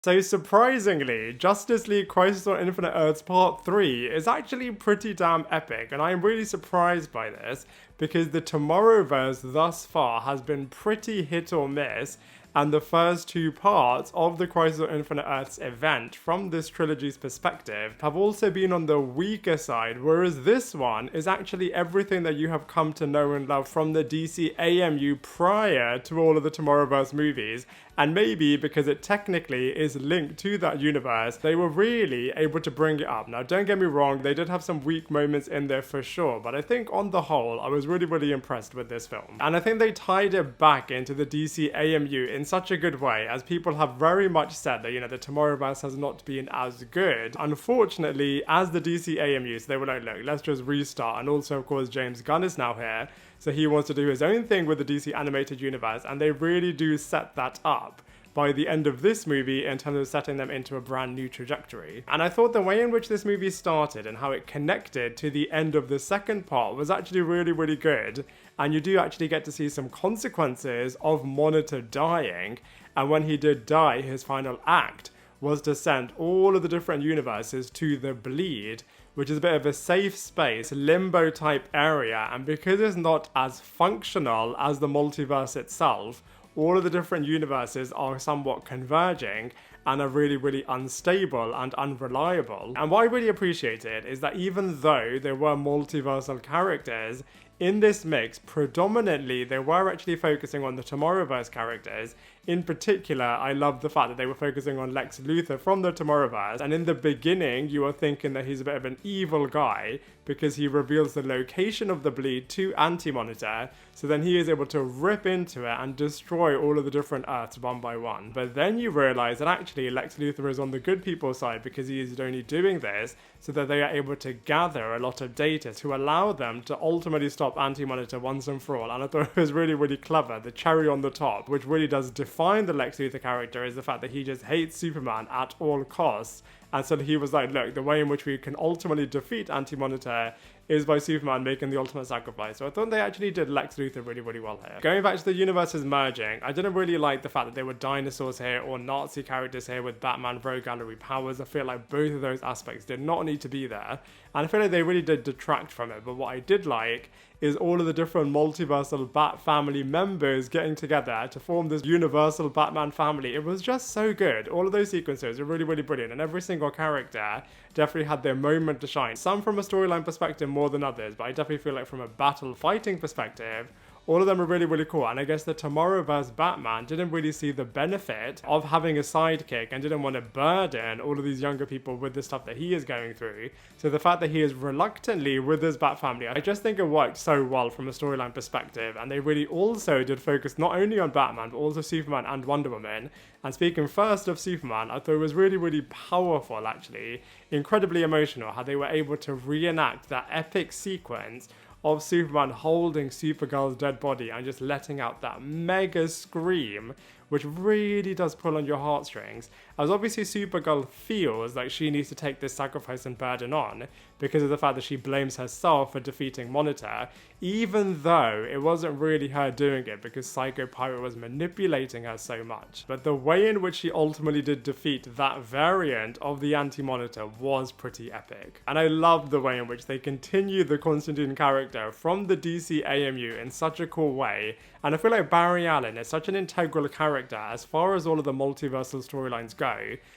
So surprisingly, Justice League Crisis on Infinite Earths Part 3 is actually pretty damn epic, and I am really surprised by this because the Tomorrowverse thus far has been pretty hit or miss, and the first two parts of the Crisis on Infinite Earths event from this trilogy's perspective have also been on the weaker side, whereas this one is actually everything that you have come to know and love from the DC AMU prior to all of the Tomorrowverse movies. And maybe because it technically is linked to that universe, they were really able to bring it up. Now, don't get me wrong, they did have some weak moments in there for sure, but I think on the whole, I was really impressed with this film. And I think they tied it back into the DC AMU in such a good way, as people have very much said that, the Tomorrowverse has not been as good. Unfortunately, as the DC AMU, so they were like, look, let's just restart. And also, of course, James Gunn is now here, so he wants to do his own thing with the DC animated universe, and they really do set that up by the end of this movie in terms of setting them into a brand new trajectory. And I thought the way in which this movie started and how it connected to the end of the second part was actually really good, and you do actually get to see some consequences of Monitor dying, and when he did die, his final act was to send all of the different universes to the bleed, which is a bit of a safe space, limbo type area, and because it's not as functional as the multiverse itself, all of the different universes are somewhat converging and are really unstable and unreliable. And what I really appreciated is that even though there were multiversal characters, in this mix, predominantly, they were actually focusing on the Tomorrowverse characters. In particular, I love the fact that they were focusing on Lex Luthor from the Tomorrowverse, and in the beginning, you are thinking that he's a bit of an evil guy because he reveals the location of the bleed to Anti-Monitor, so then he is able to rip into it and destroy all of the different Earths one by one. But then you realize that actually Lex Luthor is on the good people's side because he is only doing this so that they are able to gather a lot of data to allow them to ultimately stop Anti-Monitor once and for all. And I thought it was really clever. The cherry on the top, which really does define the Lex Luthor character, is the fact that he just hates Superman at all costs. And so he was like, look, the way in which we can ultimately defeat Anti-Monitor is by Superman making the ultimate sacrifice. So I thought they actually did Lex Luthor really well here. Going back to the universes merging, I didn't really like the fact that there were dinosaurs here or Nazi characters here with Batman Rogue Gallery powers. I feel like both of those aspects did not need to be there. And I feel like they really did detract from it. But what I did like is all of the different multiversal Bat family members getting together to form this universal Batman family. It was just so good. All of those sequences were really brilliant, and every single character definitely had their moment to shine. Some from a storyline perspective more than others, but I definitely feel like from a battle fighting perspective, all of them are really cool. And I guess the Tomorrowverse Batman didn't really see the benefit of having a sidekick and didn't want to burden all of these younger people with the stuff that he is going through. So the fact that he is reluctantly with his Bat family, I just think it worked so well from a storyline perspective. And they really also did focus not only on Batman, but also Superman and Wonder Woman. And speaking first of Superman, I thought it was really powerful actually, incredibly emotional, how they were able to reenact that epic sequence of Superman holding Supergirl's dead body and just letting out that mega scream, which really does pull on your heartstrings, as obviously Supergirl feels like she needs to take this sacrifice and burden on because of the fact that she blames herself for defeating Monitor, even though it wasn't really her doing it because Psycho Pirate was manipulating her so much. But the way in which she ultimately did defeat that variant of the Anti-Monitor was pretty epic. And I loved the way in which they continued the Constantine character from the DC AMU in such a cool way, and I feel like Barry Allen is such an integral character as far as all of the multiversal storylines go.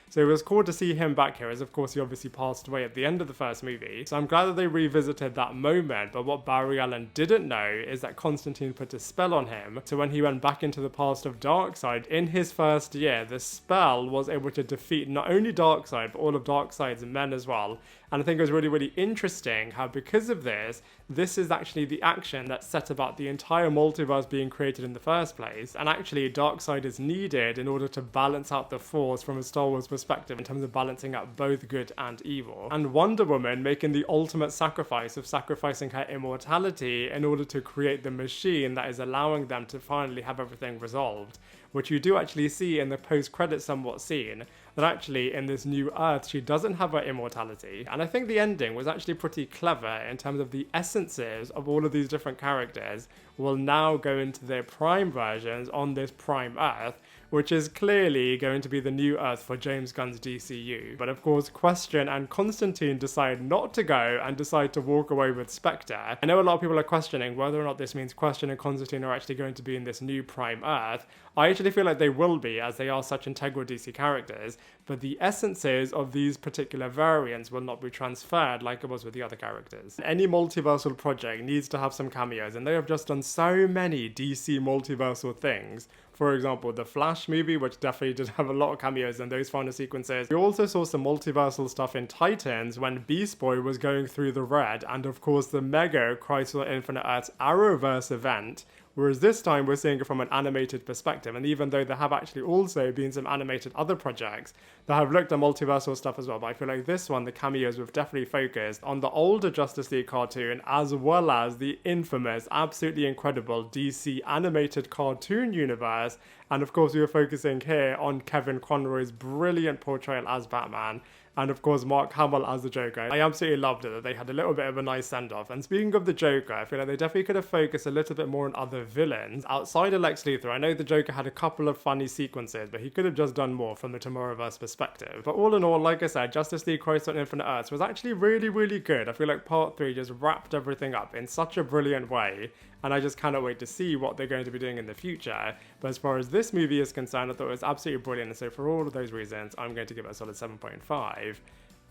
So it was cool to see him back here, as of course he obviously passed away at the end of the first movie. So I'm glad that they revisited that moment, but what Barry Allen didn't know is that Constantine put a spell on him. So when he went back into the past of Darkseid in his first year, the spell was able to defeat not only Darkseid, but all of Darkseid's men as well. And I think it was really interesting how because of this, this is actually the action that set about the entire multiverse being created in the first place. And actually Darkseid is needed in order to balance out the force from a Star Wars perspective in terms of balancing out both good and evil. And Wonder Woman making the ultimate sacrifice of sacrificing her immortality in order to create the machine that is allowing them to finally have everything resolved, which you do actually see in the post-credits somewhat scene, that actually in this new Earth she doesn't have her immortality. And I think the ending was actually pretty clever in terms of the essences of all of these different characters will now go into their prime versions on this prime Earth, which is clearly going to be the new Earth for James Gunn's DCU. But of course, Question and Constantine decide not to go and decide to walk away with Spectre. I know a lot of people are questioning whether or not this means Question and Constantine are actually going to be in this new Prime Earth. I actually feel like they will be, as they are such integral DC characters, but the essences of these particular variants will not be transferred like it was with the other characters. Any multiversal project needs to have some cameos, and they have just done so many DC multiversal things. For example, the Flash movie, which definitely did have a lot of cameos in those final sequences. We also saw some multiversal stuff in Titans when Beast Boy was going through the red, and of course the mega Crisis on Infinite Earths Arrowverse event, whereas this time we're seeing it from an animated perspective. And even though there have actually also been some animated other projects that have looked at multiversal stuff as well, but I feel like this one, the cameos have definitely focused on the older Justice League cartoon, as well as the infamous, absolutely incredible DC animated cartoon universe. And of course we were focusing here on Kevin Conroy's brilliant portrayal as Batman, and of course Mark Hamill as the Joker. I absolutely loved it that they had a little bit of a nice send-off. And speaking of the Joker, I feel like they definitely could have focused a little bit more on other villains outside of Lex Luthor. I know the Joker had a couple of funny sequences, but he could have just done more from the Tomorrowverse perspective. But all in all, like I said, Justice League Crisis on Infinite Earths was actually really, really good. I feel like Part 3 just wrapped everything up in such a brilliant way, and I just cannot wait to see what they're going to be doing in the future. But as far as this movie is concerned, I thought it was absolutely brilliant, and so for all of those reasons, I'm going to give it a solid 7.5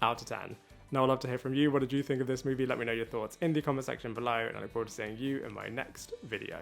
out of 10. Now I'd love to hear from you. What did you think of this movie? Let me know your thoughts in the comment section below, and I look forward to seeing you in my next video.